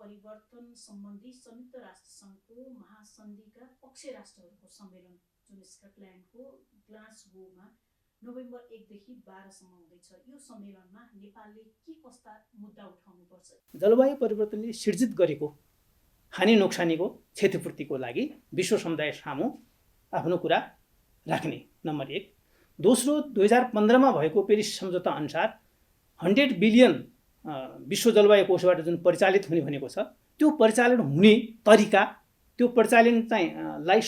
परिवर्तन सम्बन्धी संयुक्त राष्ट्रसङ्घको महासन्धिका पक्ष राष्ट्रहरूको सम्मेलन जुन स्कटल्यान्डको ग्लासगोमा नोभेम्बर 1 देखि 12 सम्म हुँदैछ। यो सम्मेलनमा नेपालले के कस्ता मुद्दा उठाउनुपर्छ? जलवायु परिवर्तनले सिर्जित गरेको हानि नोक्सानीको क्षतिपूर्तिको लागि विश्व समुदाय सामु आफ्नो कुरा राख्ने नम्बर 1। दोस्रो, 2015 मा भएको पेरिस सम्झौता अनुसार 100 बिलियन विश्व जलवायु कोषबाट जुन परिचालित हुने भनेको छ, त्यो परिचालन हुने तरिका, त्यो परिचालन चाहिँ लाई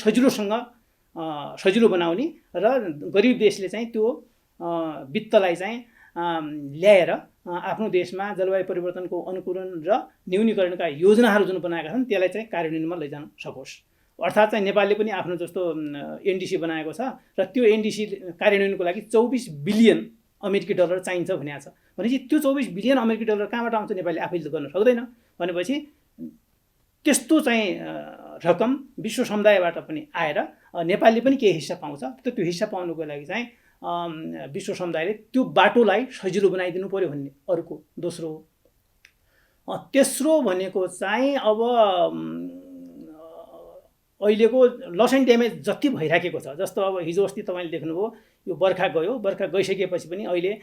सजिलो बनाउने र गरिब देशले चाहिँ त्यो वित्तलाई चाहिँ ल्याएर आफ्नो देशमा जलवायु परिवर्तनको अनुकूलन र न्यूनीकरणका योजनाहरू जुन बनाएका छन् त्यसलाई चाहिँ कार्यान्वयनमा लैजान सकोस्। अर्थात् चाहिँ नेपालले पनि आफ्नो जस्तो एनडिसी बनाएको छ र त्यो एनडिसी कार्यान्वयनको लागि 24 बिलियन अमेरिकी डलर चाहिन्छ भनेको छ। भनेपछि त्यो 24 बिलियन अमेरिकी डलर कहाँबाट आउँछ? नेपालले आफैले गर्न सक्दैन। भनेपछि त्यस्तो चाहिँ रकम विश्व समुदायबाट पनि आएर नेपालले पनि केही हिस्सा पाउँछ। त्यो हिस्सा पाउनुको लागि चाहिँ विश्व समुदायले त्यो बाटोलाई सजिलो बनाइदिनु पर्यो भन्ने अर्को दोस्रो। तेस्रो भनेको चाहिँ अब अहिलेको लस एन्ड ड्यामेज जति भइराखेको छ, जस्तो अब हिजो अस्ति तपाईँले देख्नुभयो यो बर्खा गयो, बर्खा गइसकेपछि पनि अहिले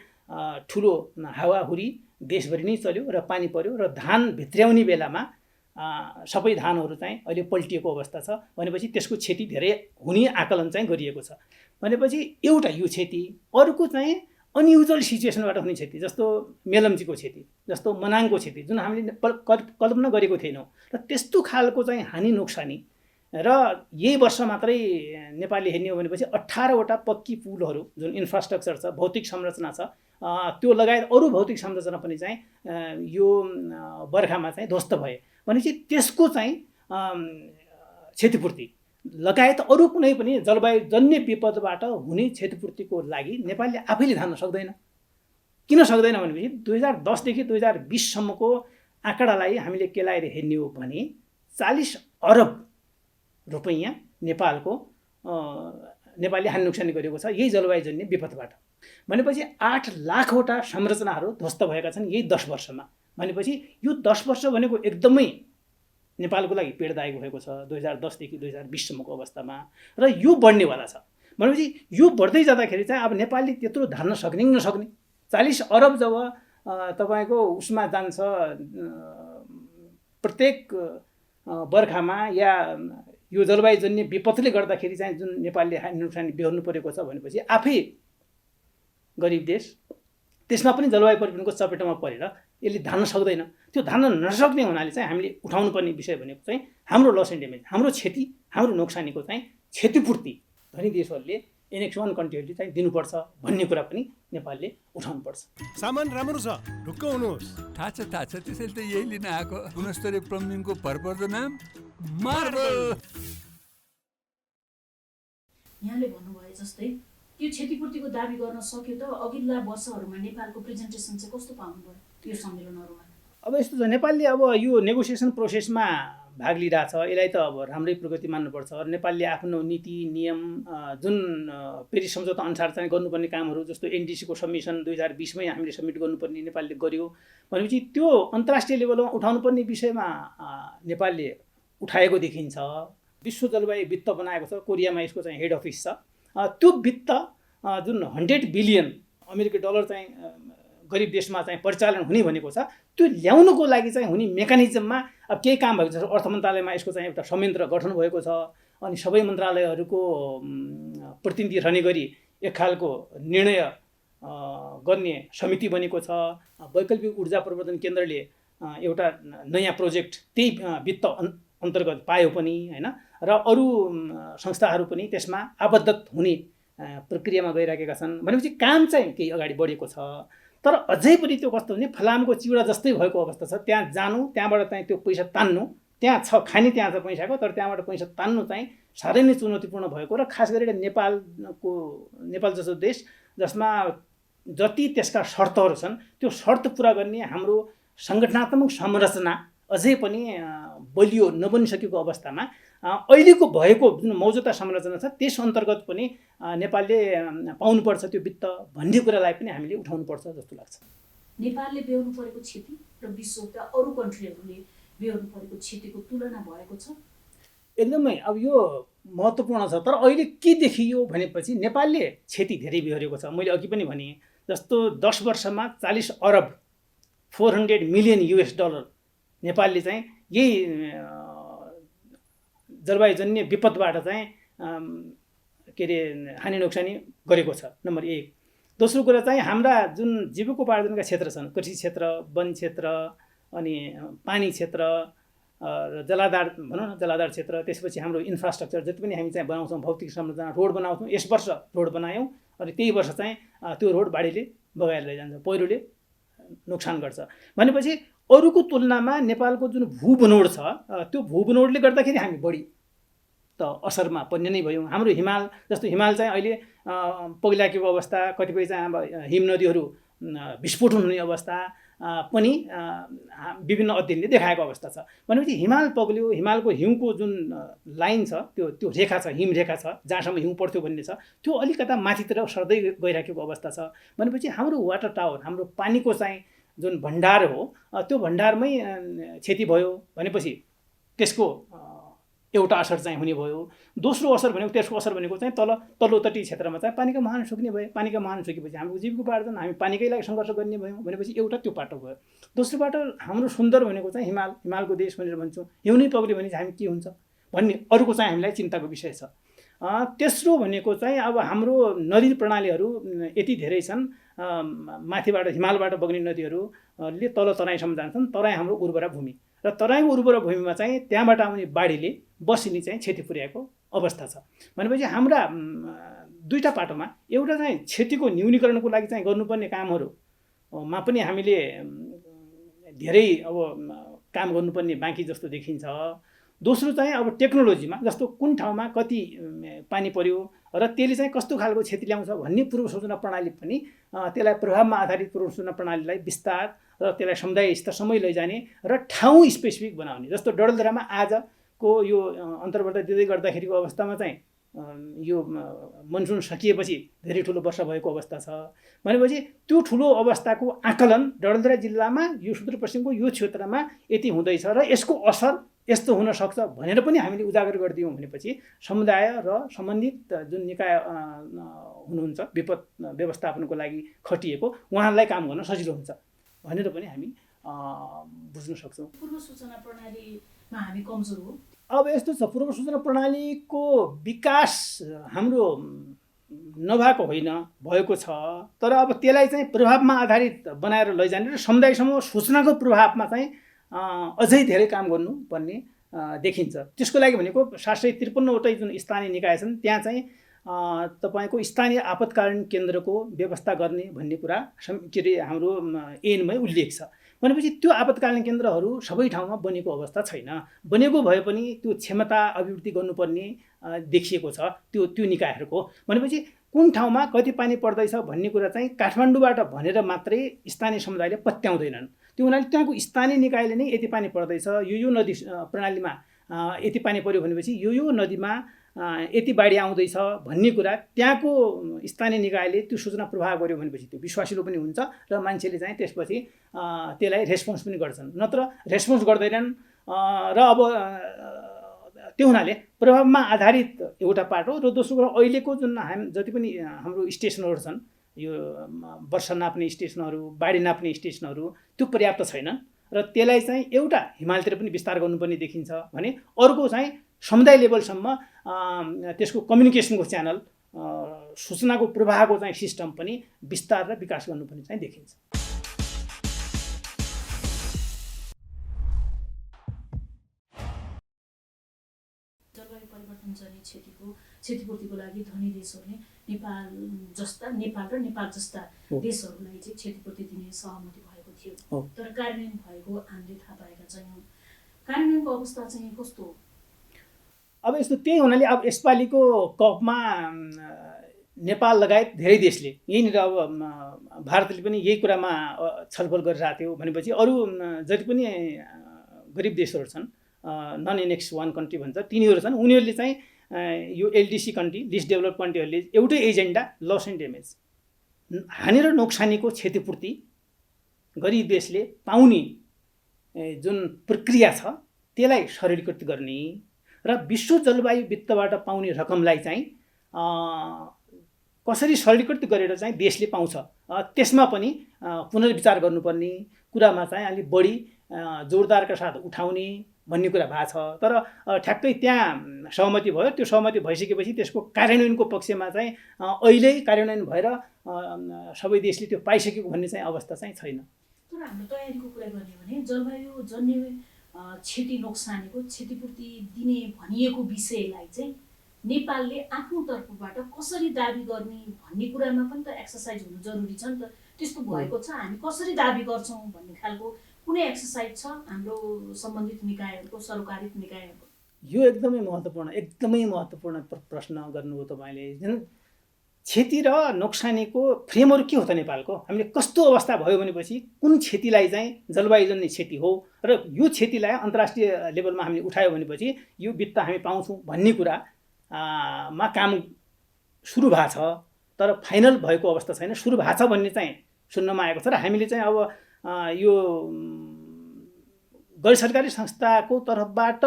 ठुलो हावाहुरी देशभरि नै चल्यो र पानी पर्यो र धान भित्र्याउने बेलामा सबै धानहरू चाहिँ अहिले पल्टिएको अवस्था छ। भनेपछि त्यसको क्षति धेरै हुने आकलन चाहिँ गरिएको छ। भनेपछि एउटा यो क्षति, अर्को चाहिँ अनयुजुअल सिचुएसनबाट हुने क्षति, जस्तो मेलम्चीको क्षति, जस्तो मनाङको क्षति जुन हामीले कल्पना गरेको थिएनौँ। र त्यस्तो खालको चाहिँ हानि नोक्सानी र यही वर्ष मात्रै नेपालले हेर्ने हो भनेपछि 18वटा पक्की पुलहरू जुन इन्फ्रास्ट्रक्चर छ, भौतिक संरचना छ, त्यो लगायत अरू भौतिक संरचना पनि चाहिँ यो बर्खामा चाहिँ ध्वस्त भए। भनेपछि त्यसको चाहिँ क्षतिपूर्ति लगायत अरू कुनै पनि जलवायुजन्य विपदबाट हुने क्षतिपूर्तिको लागि नेपालले आफैले धान्न सक्दैन। किन सक्दैन भनेपछि 2010 देखि 2020 सम्मको आँकडालाई हामीले केलाएर हेर्ने हो भने 40 अरब रुपैयाँ नेपालले हानि नोक्सानी गरेको छ यही जलवायुजन्य विपदबाट। भनेपछि 8 लाखवटा संरचनाहरू ध्वस्त भएका छन् यही 10 वर्षमा। भनेपछि यो 10 वर्ष भनेको एकदमै नेपालको लागि पीडदायक भएको छ 2010 देखि 2020 सम्मको अवस्थामा, र यो बढ्नेवाला छ। भनेपछि यो बढ्दै जाँदाखेरि चाहिँ अब नेपालले त्यत्रो धान्न सक्ने कि नसक्ने, 40 अरब जब तपाईँको उसमा जान्छ प्रत्येक बर्खामा या यो जलवायुजन्य विपदले गर्दाखेरि चाहिँ जुन नेपालले हानि नोक्सानी बेहोर्नु परेको छ भनेपछि आफै गरिब देश त्यसमा पनि जलवायु परिवर्तनको चपेटमा परेर यसले धान्न सक्दैन। त्यो धान्न नसक्ने हुनाले चाहिँ हामीले उठाउनु पर्ने विषय भनेको चाहिँ हाम्रो लस एन्ड ड्यामेज, हाम्रो क्षति, हाम्रो नोक्सानीको चाहिँ क्षतिपूर्ति धनी देशहरूले एनेक्स 1 कन्ट्रीहरूले चाहिँ दिनुपर्छ भन्ने कुरा पनि नेपालले उठाउनुपर्छ। सामान राम्रो छ, ढुक्क हुनुहोस्। थाहा छ त्यसैले त यही लिन आएको गुणस्तरीय प्लम्बिङको भरपर्दो नाम मार्बल। यहाँले भन्नुभयो जस्तै त्यो क्षतिपूर्तिको दाबी गर्न सक्यो त अघिल्ला वर्षहरूमा नेपालको प्रेजेन्टेसन चाहिँ कस्तो पाउनुभयो यो सम्मेलनहरूमा? अब यस्तो छ, नेपालले अब यो नेगोसिएसन प्रोसेसमा भाग लिइरहेछ, यसलाई त अब राम्रै प्रगति मान्नुपर्छ। नेपालले आफ्नो नीति नियम जुन पेरिस सम्झौता अनुसार चाहिँ गर्नुपर्ने कामहरू जस्तो एनडिसीको सबमिसन 2020 मै हामीले सबमिट गर्नुपर्ने नेपालले गर्यो। भनेपछि त्यो अन्तर्राष्ट्रिय लेभलमा उठाउनुपर्ने विषयमा नेपालले उठाएको देखिन्छ। विश्व जलवायु वित्त बनाएको छ, कोरियामा यसको चाहिँ हेड अफिस छ। त्यो वित्त जुन 100 बिलियन अमेरिकी डलर चाहिँ गरिब देशमा चाहिँ परिचालन हुने भनेको छ, त्यो ल्याउनुको लागि चाहिँ हुने मेकानिजममा अब केही काम भएको छ। अर्थ मन्त्रालयमा यसको चाहिँ एउटा संयन्त्र गठन भएको छ, अनि सबै मन्त्रालयहरूको प्रतिनिधि रहने गरी एक खालको निर्णय गर्ने समिति बनेको छ। वैकल्पिक ऊर्जा प्रवर्धन केन्द्रले एउटा नयाँ प्रोजेक्ट त्यही वित्त अन्तर्गत पायो पनि हैन, र अरू संस्थाहरू पनि त्यसमा आबद्ध हुने प्रक्रियामा गइराखेका छन्। भनेपछि काम चाहिँ केही अगाडि बढेको छ। तर अझै पनि त्यो कस्तो भने फलामको चिउरा जस्तै भएको अवस्था छ। त्यहाँ जानु, त्यहाँबाट चाहिँ त्यो पैसा तान्नु, त्यहाँ छ खाने त्यहाँ छ पैसाको, तर त्यहाँबाट पैसा तान्नु चाहिँ साह्रै नै चुनौतीपूर्ण भएको, र खास गरेर नेपाल जस्तो देश जसमा जति त्यसका शर्तहरू छन् त्यो शर्त पुरा गर्ने हाम्रो सङ्गठनात्मक संरचना अझै पनि बलियो नबनिसकेको अवस्थामा अहिलेको भएको जुन मौजूदा संरचना छ त्यस अन्तर्गत पनि नेपालले पाउनुपर्छ त्यो वित्त भन्ने कुरालाई पनि हामीले उठाउनुपर्छ जस्तो लाग्छ। नेपालले बेहोर्नु परेको क्षति र विश्वका अरू कन्ट्रीहरूले बेहोर्नु परेको क्षतिको तुलना भएको छ? एकदमै अब यो महत्त्वपूर्ण छ। तर अहिले के देखियो भनेपछि नेपालले क्षति धेरै बेहोरेको छ। मैले अघि पनि भनेँ जस्तो 10 वर्षमा 40 अरब $400 मिलियन नेपालले चाहिँ यही जलवायुजन्य विपदबाट चाहिँ के अरे हानि नोक्सानी गरेको छ, नम्बर 1। दोस्रो कुरा चाहिँ हाम्रा जुन जीविकोपार्जनका क्षेत्र छन्, कृषि क्षेत्र, वन क्षेत्र, अनि पानी क्षेत्र र जलाधार भनौँ न, जलाधार क्षेत्र, त्यसपछि हाम्रो इन्फ्रास्ट्रक्चर जति पनि हामी चाहिँ बनाउँछौँ, भौतिक संरचना, रोड बनाउँछौँ। यस वर्ष रोड बनायौँ, अनि त्यही वर्ष चाहिँ त्यो रोड बाढीले बगाएर लैजान्छ, पहिरोले नोक्सान गर्छ। भनेपछि अरूको तुलनामा नेपालको जुन भूबनोट छ, त्यो भूबनोटले गर्दाखेरि हामी बढी त असरमा पर्ने नै भयौँ। हाम्रो हिमाल जस्तो हिमाल चाहिँ अहिले पग्लाकेको अवस्था, कतिपय चाहिँ अब हिम नदीहरू विस्फोटन हुने अवस्था पनि विभिन्न अध्ययनले देखाएको अवस्था छ। भनेपछि हिमाल पग्ल्यो, हिमालको हिउँको जुन लाइन छ, त्यो रेखा छ, हिम रेखा छ, जहाँसम्म हिउँ पर्थ्यो भन्ने छ, त्यो अलिकता माथितिर सर्दै गइराखेको अवस्था छ। भनेपछि हाम्रो वाटर टावर, हाम्रो पानीको चाहिँ जुन भण्डार हो, त्यो भण्डारमै क्षति भयो भनेपछि त्यसको एउटा असर चाहिँ हुने भयो। दोस्रो असर भनेको, त्यसको असर भनेको चाहिँ तल्लो तटीय क्षेत्रमा चाहिँ पानीका मुहान सुक्ने भयो। पानीका मुहान सुकेपछि हाम्रो जीविकोपार्जन, हामी पानीकै लागि सङ्घर्ष गर्ने भयौँ भनेपछि एउटा त्यो पाटो भयो। दोस्रो पाटो हाम्रो सुन्दर भनेको चाहिँ हिमालको देश भनेर भन्छौँ। हिउँ नै पग्ल्यो भने चाहिँ हामी के हुन्छ भन्ने अरूको चाहिँ हामीलाई चिन्ताको विषय छ। तेस्रो भनेको चाहिँ अब हाम्रो नदी प्रणालीहरू यति धेरै छन्, माथिबाट हिमालबाट बग्ने नदीहरूले तल तराईसम्म जान्छन्। तराई हाम्रो उर्वरा भूमि र तराईको उर्वरा भूमिमा चाहिँ त्यहाँबाट आउने बाढीले बसिनी चाहिँ क्षति पुर्याएको अवस्था छ। भनेपछि हाम्रा दुईटा पाटोमा एउटा चाहिँ क्षतिको न्यूनीकरणको लागि चाहिँ गर्नुपर्ने कामहरूमा पनि हामीले धेरै अब काम गर्नुपर्ने बाँकी जस्तो देखिन्छ। दोस्रो चाहिँ अब टेक्नोलोजीमा, जस्तो कुन ठाउँमा कति पानी पर्यो र त्यसले चाहिँ कस्तो खालको क्षति ल्याउँछ भन्ने पूर्व सूचना प्रणाली पनि, त्यसलाई प्रभावमा आधारित पूर्व सूचना प्रणालीलाई विस्तार र त्यसलाई समुदाय स्तरसम्मै लैजाने र ठाउँ स्पेसिफिक बनाउने। जस्तो डडेलधुरामा आजको यो अन्तर्वार्ता दिँदै गर्दाखेरिको अवस्थामा चाहिँ यो मनसुन सकिएपछि धेरै ठुलो वर्षा भएको अवस्था छ। भनेपछि त्यो ठुलो अवस्थाको आकलन डडेलधुरा जिल्लामा, यो सुदूरपश्चिमको यो क्षेत्रमा यति हुँदैछ र यसको असर यस्तो हुन सक्छ भनेर पनि हामीले उजागर गरिदियौँ भनेपछि समुदाय र सम्बन्धित जुन निकाय हुनुहुन्छ विपद व्यवस्थापनको लागि खटिएको, उहाँहरूलाई काम गर्न सजिलो हुन्छ भनेर पनि हामी बुझ्न सक्छौँ। पूर्व सूचना प्रणालीमा हामी कमजोर हो। अब यस्तो छ, पूर्व सूचना प्रणालीको विकास हाम्रो नभएको होइन, भएको छ। तर अब त्यसलाई चाहिँ प्रभावमा आधारित बनाएर लैजाने र समुदायसम्म सूचनाको प्रभावमा चाहिँ अझै धेरै काम गर्नुपर्ने देखिन्छ। त्यसको लागि भनेको 753वटै जुन स्थानीय निकाय छन् त्यहाँ चाहिँ तपाईँको स्थानीय आपतकालीन केन्द्रको व्यवस्था गर्ने भन्ने कुरा के अरे हाम्रो ऐनमै उल्लेख छ। भनेपछि त्यो आपतकालीन केन्द्रहरू सबै ठाउँमा बनेको अवस्था छैन। बनेको भए पनि त्यो क्षमता अभिवृद्धि गर्नुपर्ने देखिएको छ त्यो निकायहरूको। भनेपछि कुन ठाउँमा कति पानी पर्दैछ भन्ने कुरा चाहिँ काठमाडौँबाट भनेर मात्रै स्थानीय समुदायले पत्याउँदैनन्। त्यो हुनाले त्यहाँको स्थानीय निकायले नै यति पानी पर्दैछ, यो नदी प्रणालीमा यति पानी पर्यो भनेपछि यो नदीमा यति बाढी आउँदैछ भन्ने कुरा त्यहाँको स्थानीय निकायले त्यो सूचना प्रवाह गर्यो भनेपछि त्यो विश्वासिलो पनि हुन्छ र मान्छेले चाहिँ त्यसपछि त्यसलाई रेस्पोन्स पनि गर्छन्। नत्र रेस्पोन्स गर्दैनन् र अब त्यो हुनाले प्रभावमा आधारित एउटा पाटो र दोस्रो कुरा अहिलेको जुन जति पनि हाम्रो स्टेसनहरू छन्, यो वर्षा नाप्ने स्टेसनहरू, बाढी नाप्ने स्टेसनहरू, त्यो पर्याप्त छैनन् र त्यसलाई चाहिँ एउटा हिमालतिर पनि विस्तार गर्नुपर्ने देखिन्छ भने अर्को चाहिँ समुदाय लेभलसम्म त्यसको कम्युनिकेसनको च्यानल, सूचनाको प्रवाहको चाहिँ सिस्टम पनि विस्तार र विकास गर्नुपर्ने चाहिँ देखिन्छ। जलवायु परिवर्तनजन्य क्षतिपूर्तिको लागि धनी देशहरूले नेपाल र नेपाल जस्ता देशहरूलाई चाहिँ क्षतिपूर्ति दिने सहमति भएको थियो। तर कार्यान्वयन भएको हामीले थाहा पाएका छैनौँ। कार्यान्वयनको अवस्था चाहिँ कस्तो? अब यस्तो त्यही हुनाले अब यसपालिको कपमा नेपाल लगायत धेरै देशले यहीँनिर अब भारतले पनि यही कुरामा छलफल गरिरहेको थियो। भनेपछि अरू जति पनि गरिब देशहरू छन्, नन एनेक्स 1 कन्ट्री भन्छ, तिनीहरू छन्, उनीहरूले चाहिँ यो एलडिसी कन्ट्री, लिस्ट डेभलप कन्ट्रीहरूले एउटै एजेन्डा, लस एन्ड ड्यामेज, हानि र नोक्सानीको क्षतिपूर्ति गरिब देशले पाउने जुन प्रक्रिया छ त्यसलाई सरलीकृत गर्ने र विश्व जलवायु वित्तबाट पाउने रकमलाई चाहिँ कसरी सरलीकृत गरेर चाहिँ देशले पाउँछ त्यसमा पनि पुनर्विचार गर्नुपर्ने कुरामा चाहिँ अलिक बढी जोडदारका साथ उठाउने भन्ने कुरा भएको छ। तर ठ्याक्कै त्यहाँ सहमति भयो, त्यो सहमति भइसकेपछि त्यसको कार्यान्वयनको पक्षमा चाहिँ अहिले कार्यान्वयन भएर सबै देशले त्यो पाइसकेको भन्ने चाहिँ अवस्था चाहिँ छैन। तर हाम्रो तयारीको कुरा गर्ने भने जलवायु जन्य क्षति नोक्सानीको क्षतिपूर्ति दिने भनिएको विषयलाई चाहिँ नेपालले आफ्नो तर्फबाट कसरी दाबी गर्ने भन्ने कुरामा पनि त एक्सर्साइज हुनु जरुरी छ नि त। त्यस्तो भएको छ, हामी कसरी दाबी गर्छौँ भन्ने खालको कुनै एक्सर्साइज छ हाम्रो सम्बन्धित निकायहरूको, सरकारित निकायहरूको? यो एकदमै महत्त्वपूर्ण प्रश्न गर्नुभयो तपाईँले। क्षति र नोक्सानीको फ्रेमवर्क के हो त नेपालको? हामीले कस्तो अवस्था भयो भनेपछि कुन क्षतिलाई चाहिँ जलवायुजन्य क्षति हो र यो क्षतिलाई अन्तर्राष्ट्रिय लेभलमा हामीले उठायो भनेपछि यो वित्त हामी पाउँछौँ भन्ने कुरा मा काम सुरु भएको छ, तर फाइनल भएको अवस्था छैन। सुरु भएको छ भन्ने चाहिँ सुन्नमा आएको छ र हामीले चाहिँ अब यो गैर सरकारी संस्थाको तर्फबाट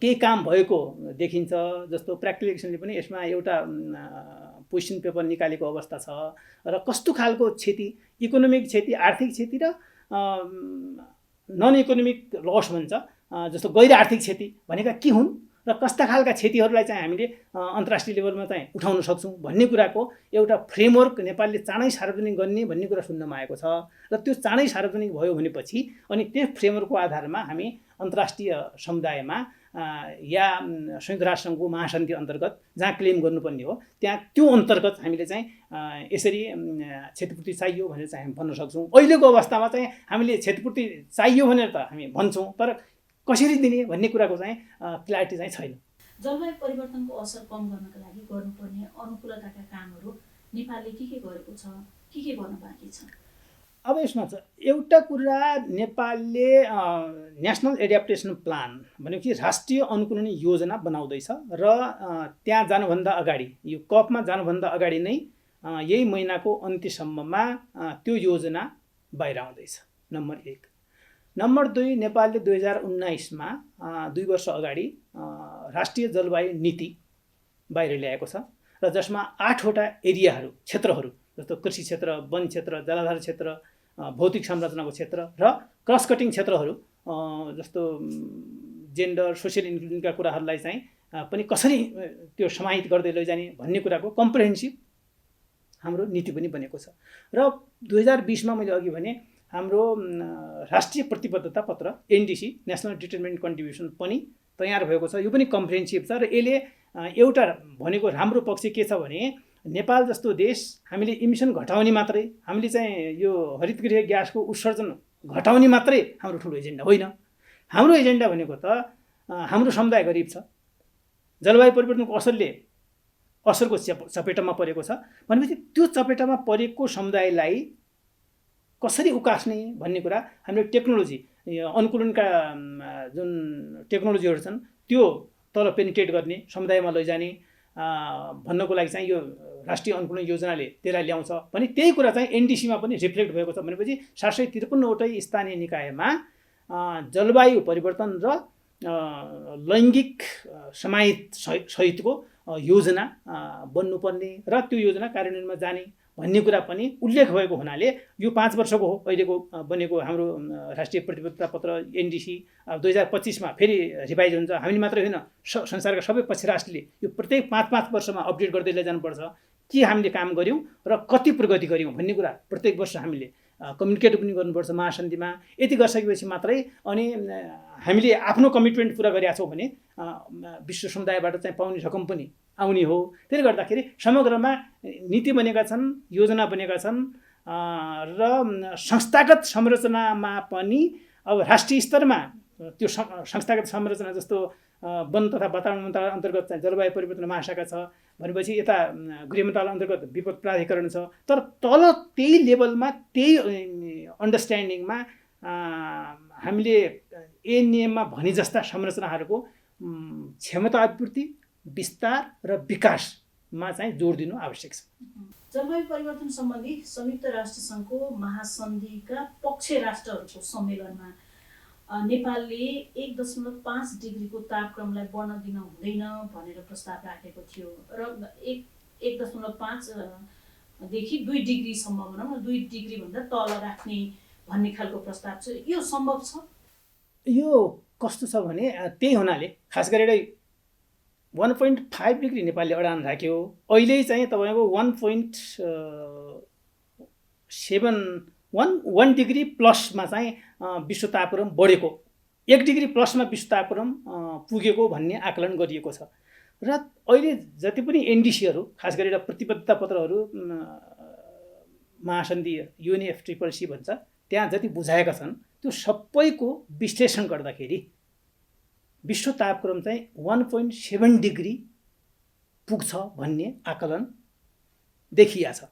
केही काम भएको देखिन्छ। जस्तो प्र्याक्टिकल पनि यसमा एउटा पोजिसन पेपर निकालेको अवस्था छ र कस्तो खालको क्षति, इकोनोमिक क्षति, आर्थिक क्षति र नन इकोनोमिक लस भन्छ, जस्तो गैर आर्थिक क्षति भनेका के हुन् र कस्ता खालका क्षतिहरूलाई चाहिँ हामीले अन्तर्राष्ट्रिय लेभलमा चाहिँ उठाउन सक्छौँ भन्ने कुराको एउटा फ्रेमवर्क नेपालले चाँडै सार्वजनिक गर्ने भन्ने कुरा सुन्नमा आएको छ। र त्यो चाँडै सार्वजनिक भयो भनेपछि अनि त्यो फ्रेमवर्कको आधारमा हामी अन्तर्राष्ट्रिय समुदायमा या संयुक्त राष्ट्रसङ्घको महासन्धि अन्तर्गत जहाँ क्लेम गर्नुपर्ने हो त्यहाँ त्यो अन्तर्गत हामीले चाहिँ यसरी क्षतिपूर्ति चाहियो भनेर चाहिँ हामी भन्न सक्छौँ। अहिलेको अवस्थामा चाहिँ हामीले क्षतिपूर्ति चाहियो भनेर त हामी भन्छौँ, तर कसरी दिने भन्ने कुराको चाहिँ क्ल्यारिटी चाहिँ छैन। जलवायु परिवर्तनको असर कम गर्नका लागि गर्नुपर्ने अनुकूलताका कामहरू नेपालले के गरेको छ, के गर्न बाँकी छ? अब यसमा छ एउटा कुरा, नेपालले नेसनल एड्याप्टेसन प्लान भनेको कि राष्ट्रिय अनुकूलन योजना बनाउँदैछ र त्यहाँ जानुभन्दा अगाडि, यो कपमा जानुभन्दा अगाडि नै यही महिनाको अन्त्यसम्ममा त्यो योजना बाहिर आउँदैछ, नम्बर 1। नम्बर 2, नेपालले 2019मा 2 वर्ष अगाडि राष्ट्रिय जलवायु नीति बाहिर ल्याएको छ र जसमा 8वटा एरियाहरू, क्षेत्रहरू जस्तो कृषि क्षेत्र, वन क्षेत्र, जलाधार क्षेत्र, भौतिक संरचनाको क्षेत्र र क्रस कटिङ क्षेत्रहरू जस्तो जेन्डर, सोसियल इन्क्लुजनका कुराहरूलाई चाहिँ पनि कसरी त्यो समाहित गर्दै लैजाने भन्ने कुराको कम्प्रिहेन्सिभ हाम्रो नीति पनि बनेको छ। र 2020मा मैले अघि भने हाम्रो राष्ट्रिय प्रतिबद्धता पत्र एनडिसी, नेसनल डिटरमिनेन्ट कन्ट्रिब्युसन पनि तयार भएको छ। यो पनि कम्प्रिहेन्सिभ छ र यसले एउटा भनेको राम्रो पक्ष के छ भने नेपाल जस्तो देश हामीले इमिसन घटाउने मात्रै, हामीले चाहिँ यो हरितगृह ग्यासको उत्सर्जन घटाउने मात्रै हाम्रो ठुलो एजेन्डा होइन। हाम्रो एजेन्डा भनेको त हाम्रो समुदाय गरिब छ, जलवायु परिवर्तनको असरको चपेटामा परेको छ भनेपछि त्यो चपेटामा परेको समुदायलाई कसरी उकास्ने भन्ने कुरा हामीले टेक्नोलोजी, अनुकूलनका जुन टेक्नोलोजीहरू छन् त्यो तल पेनिट्रेट गर्ने, समुदायमा लैजाने भन्नको लागि चाहिँ यो राष्ट्रिय अनुकूलन योजनाले त्यसलाई ल्याउँछ भने त्यही कुरा चाहिँ एनडिसीमा पनि रिफ्लेक्ट भएको छ भनेपछि 753वटै स्थानीय निकायमा जलवायु परिवर्तन र लैङ्गिक समाहित सहितको योजना बन्नुपर्ने र त्यो योजना कार्यान्वयनमा जाने भन्ने कुरा पनि उल्लेख भएको हुनाले यो 5 वर्षको हो अहिलेको बनेको हाम्रो राष्ट्रिय प्रतिबद्धता पत्र एनडिसी। 2025मा फेरि रिभाइज हुन्छ। हामीले मात्रै होइन, संसारका सबै पछि राष्ट्रले यो प्रत्येक 5-5 वर्षमा अपडेट गर्दै लैजानुपर्छ के हामीले काम गऱ्यौँ र कति प्रगति गऱ्यौँ भन्ने कुरा प्रत्येक वर्ष हामीले कम्युनिकेट पनि गर्नुपर्छ महासन्धिमा। यति गरिसकेपछि मात्रै अनि हामीले आफ्नो कमिटमेन्ट पुरा गरेका छौँ भने विश्व समुदायबाट चाहिँ पाउने रकम पनि आउने हो। त्यसले गर्दाखेरि समग्रमा नीति बनेका छन्, योजना बनेका छन् र संस्थागत संरचनामा पनि अब राष्ट्रिय स्तरमा त्यो संस्थागत संरचना जस्तो वन तथा वातावरण मन्त्रालय अन्तर्गत चाहिँ जलवायु परिवर्तन महाशाखा छ भनेपछि यता गृह मन्त्रालय अन्तर्गत विपद प्राधिकरण छ। तर तल त्यही लेभलमा त्यही अन्डरस्ट्यान्डिङमा हामीले एएनएममा भने जस्ता संरचनाहरूको क्षमता अभिवृद्धि, विस्तार र विकासमा चाहिँ जोड दिनु आवश्यक छ। जलवायु परिवर्तन सम्बन्धी संयुक्त राष्ट्रसङ्घको महासन्धिका पक्ष राष्ट्रहरूको सम्मेलनमा नेपालले 1.5 डिग्रीको तापक्रमलाई बढ्न दिन हुँदैन भनेर प्रस्ताव राखेको थियो र 1.5 देखि 2 डिग्रीसम्म भनौँ न 2 डिग्रीभन्दा तल राख्ने भन्ने खालको प्रस्ताव छ। यो सम्भव छ? यो कस्तो छ भने त्यही हुनाले खास गरेर 1.5 डिग्री नेपालले अडान राख्यो। अहिले चाहिँ तपाईँको 1 डिग्री प्लसमा चाहिँ विश्व तापक्रम बढेको, 1 डिग्री प्लसमा विश्व तापक्रम पुगेको भन्ने आकलन गरिएको छ। र अहिले जति पनि एनडिसीहरू खास गरेर प्रतिबद्धता पत्रहरू महासन्धि UNFCCC भन्छ त्यहाँ जति बुझाएका छन् त्यो सबैको विश्लेषण गर्दाखेरि विश्व तापक्रम चाहिँ 1.7 डिग्री पुग्छ भन्ने आकलन देखिया छ।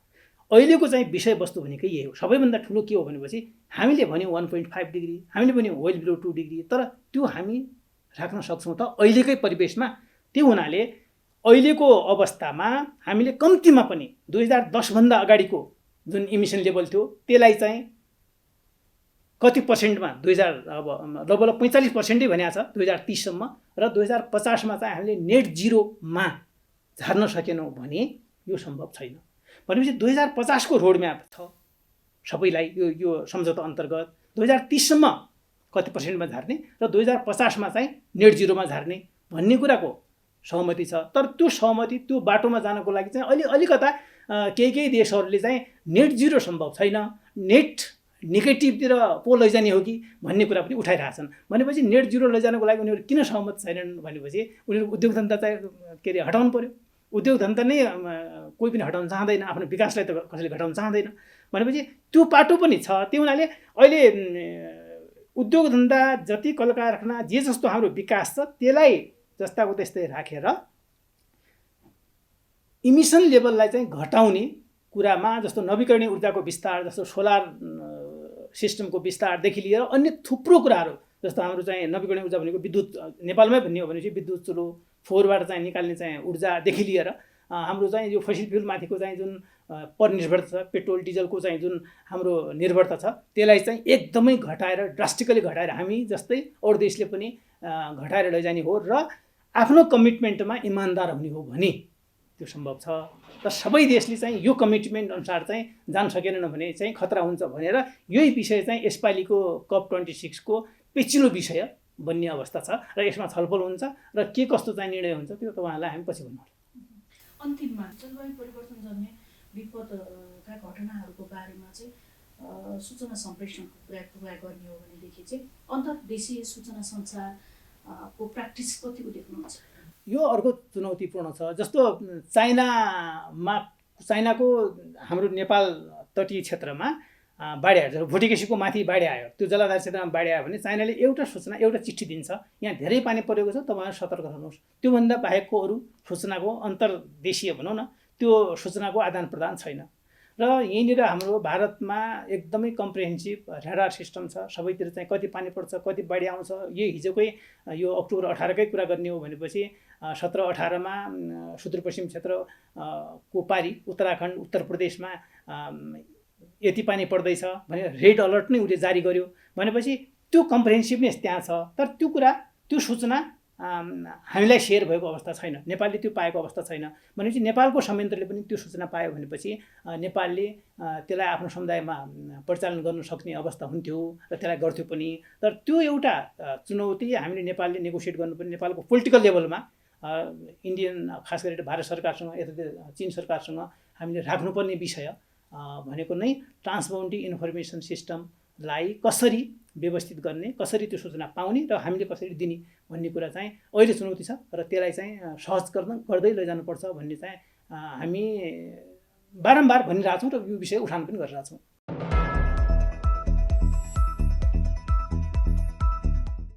अहिलेको चाहिँ विषयवस्तु भनेकै यही हो। सबैभन्दा ठुलो के हो भनेपछि हामीले भन्यौँ 1.5 डिग्री, हामीले भन्यौँ वेल बिलो 2 डिग्री, तर त्यो हामी राख्न सक्छौँ त अहिलेकै परिवेशमा? त्यो हुनाले अहिलेको अवस्थामा हामीले कम्तीमा पनि 2010 भन्दा अगाडिको जुन इमिसन लेभल थियो त्यसलाई चाहिँ कति पर्सेन्टमा 45% भनेको छ 2030 सम्म र 2050 मा चाहिँ हामीले नेट जिरोमा झार्न सकेनौँ भने यो सम्भव छैन। भनेपछि 2050 को रोडम्याप छ सबैलाई यो सम्झौता अन्तर्गत 2030 सम्म कति पर्सेन्टमा झार्ने र 2050 मा चाहिँ नेट जिरोमा झार्ने भन्ने कुराको सहमति छ। तर त्यो सहमति त्यो बाटोमा जानको लागि चाहिँ अलिकता केही देशहरूले चाहिँ नेट जिरो सम्भव छैन, नेट नेगेटिभतिर पो लैजाने हो कि भन्ने कुरा पनि उठाइरहेछन्। भनेपछि नेट जिरो लैजानको लागि उनीहरू किन सहमत छैनन् भनेपछि उनीहरू उद्योग धन्दा चाहिँ के अरे हटाउनु पर्यो। उद्योग धन्दा नै कोही पनि हटाउन चाहँदैन, आफ्नो विकासलाई त कसैले घटाउन चाहँदैन। भनेपछि त्यो पाटो पनि छ। त्यो हुनाले अहिले उद्योग धन्दा जति कल कारखाना जे जस्तो हाम्रो विकास छ त्यसलाई जस्ताको त्यस्तै राखेर इमिसन लेभललाई चाहिँ घटाउने कुरामा जस्तो नवीकरणीय ऊर्जाको विस्तार, जस्तो सोलर सिस्टमको विस्तारदेखि लिएर अन्य थुप्रो कुराहरू, जस्तो हाम्रो चाहिँ नवीकरणीय ऊर्जा भनेको विद्युत, नेपालमै भन्ने हो भनेपछि विद्युत चुलो फोहोरबाट चाहिँ निकाल्ने चाहिँ ऊर्जादेखि लिएर हाम्रो चाहिँ यो फसिल फ्युलमाथिको चाहिँ जुन परनिर्भरता छ, पेट्रोल डिजलको चाहिँ जुन हाम्रो निर्भरता छ त्यसलाई चाहिँ एकदमै घटाएर ड्रास्टिकली घटाएर हामी जस्तै अरू देशले पनि घटाएर लैजाने हो र आफ्नो कमिटमेन्टमा इमान्दार हुने हो भने त्यो सम्भव छ। र सबै देशले चाहिँ यो कमिटमेन्ट अनुसार चाहिँ जान सकेनन् भने चाहिँ खतरा हुन्छ भनेर यही विषय चाहिँ यसपालिको COP26 को पेचिलो विषय बन्ने अवस्था छ र यसमा छलफल हुन्छ र के कस्तो चाहिँ निर्णय हुन्छ त्यो तपाईँहरूलाई हामी पछि भन्नु। अन्तिममा जलवायु परिवर्तनजन्य विपदका घटनाहरूको बारेमा चाहिँ सूचना सम्प्रेषणको कुरा गर्ने हो भनेदेखि चाहिँ अन्तर्देशीय सूचना सञ्चारको प्र्याक्टिस कतिको देख्नुहुन्छ? यो अर्को चुनौतीपूर्ण छ। जस्तो चाइनाको हाम्रो नेपाल तटीय क्षेत्रमा बाढी आयो, भोटिकेसीको माथि बाढी आयो, त्यो जलाधार क्षेत्रमा बाढी आयो भने चाइनाले एउटा सूचना, एउटा चिठी दिन्छ, यहाँ धेरै पानी परेको छ, तपाईँहरू सतर्क रहनुहोस्। त्योभन्दा बाहेकको अरू सूचनाको अन्तर्देशीय भनौँ न त्यो सूचनाको आदान प्रदान छैन। र यहीँनिर हाम्रो भारतमा एकदमै कम्प्रिहेन्सिभ राडार सिस्टम छ। सबैतिर चाहिँ कति पानी पर्छ, कति बाढी आउँछ, यो हिजोकै यो अक्टोबर 18 कै कुरा गर्ने हो भनेपछि 17-18 मा सुदूरपश्चिम क्षेत्रको पारी उत्तराखण्ड, उत्तर प्रदेशमा यति पानी पर्दैछ भने रेड अलर्ट नै उसले जारी गर्यो। भनेपछि त्यो कम्प्रिहेन्सिभनेस त्यहाँ छ। तर त्यो कुरा, त्यो सूचना हामीलाई सेयर भएको अवस्था छैन, नेपालले त्यो पाएको अवस्था छैन। भनेपछि नेपालको संयन्त्रले पनि त्यो सूचना पायो भनेपछि नेपालले त्यसलाई आफ्नो समुदायमा परिचालन गर्न सक्ने अवस्था हुन्थ्यो र त्यसलाई गर्थ्यो पनि। तर त्यो एउटा चुनौती हामीले नेपालले नेगोसिएट गर्नुपर्ने, नेपालको पोलिटिकल लेभलमा इन्डियन खास गरेर भारत सरकारसँग यता चीन सरकारसँग हामीले राख्नुपर्ने विषय भनेको नै ट्रान्सबाउन्ड्री इन्फर्मेसन सिस्टमलाई कसरी व्यवस्थित गर्ने, कसरी त्यो सूचना पाउने र हामीले कसरी दिने भन्ने कुरा चाहिँ अहिले चुनौती छ र त्यसलाई चाहिँ सहज गर्दै लैजानुपर्छ भन्ने चाहिँ हामी बारम्बार भनिरहेछौँ र यो विषय उठान पनि गरिरहेछौँ।